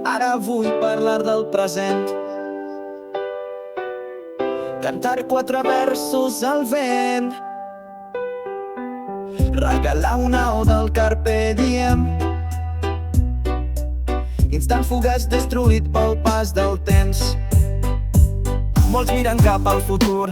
Ara vull parlar del present, cantar 4 versos al vent, regalar una oda del Carpe Diem, instant fugaç destruït pel pas del temps. Molts miren cap al futur,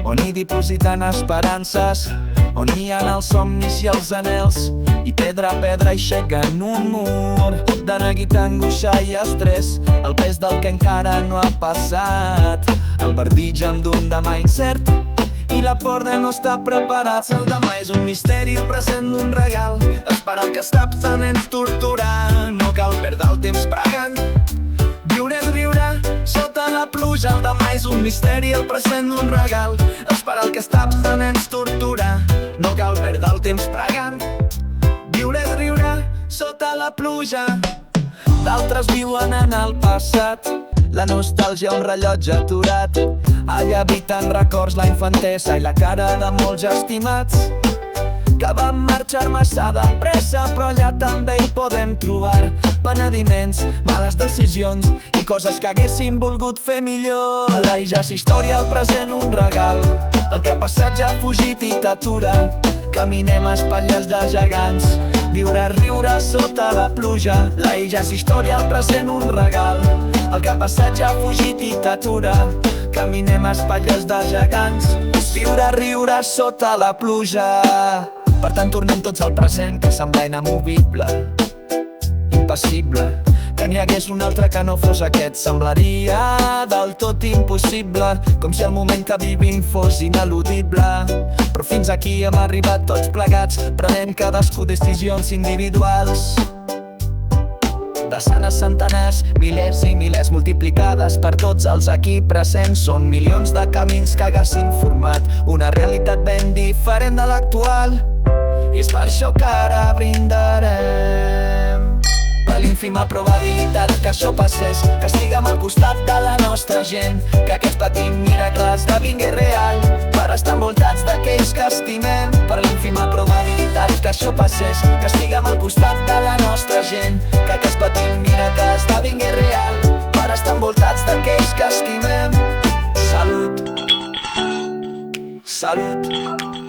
on hi dipositen esperances, on hi ha els somnis i els anels, i pedra a pedra aixequen un mur de neguita, angoixa i estrès, el pes del que encara no ha passat, el vertigen d'un demà incert i la por de no estar preparats. El demà és un misteri, el present un regal, esperar el que està passant ens torturar. No cal perdre el temps pregant, viure és riure sota la pluja. El demà és un misteri, el present un regal, esperar el que està passant ens torturar. No cal perdre el temps pregant, viure és riure sota la pluja. D'altres viuen en el passat, la nostàlgia un rellotge aturat. Allà habiten records la infantesa i la cara de molts estimats que van marxar massa de pressa, però allà també hi podem trobar penediments, males decisions i coses que haguéssim volgut fer millor. La ja és història, el present un regal, el que ha passat ja ha fugit i t'atura. Caminem a espatlles de gegants, viure, riure sota la pluja. La ja és història, el present un regal, el que ha passat ja ha fugit i t'atura. Caminem a espatlles de gegants, viure, riure sota la pluja. Per tant tornem tots al present, que sembla inamovible, impassible. Que n'hi hagués un altre que no fos aquest semblaria del tot impossible, com si el moment que vivim fos ineludible. Però fins aquí hem arribat tots plegats, prenent cadascú decisions individuals. Desenes, centenars, milers i milers multiplicades per tots els aquí presents. Són milions de camins que haguessin format una realitat ben diferent de l'actual. I és per això que ara brindarem per l'ínfima probabilitat que això passés, que estiguem al costat de la nostra gent, que aquest petit miracle esdevingué real, per estar envoltats d'aquells que estimem. Per l'ínfima probabilitat que això passés, que estiguem al costat de la nostra gent, que aquest petit miracle esdevingué real, per estar envoltats d'aquells que estimem. Salut, salut.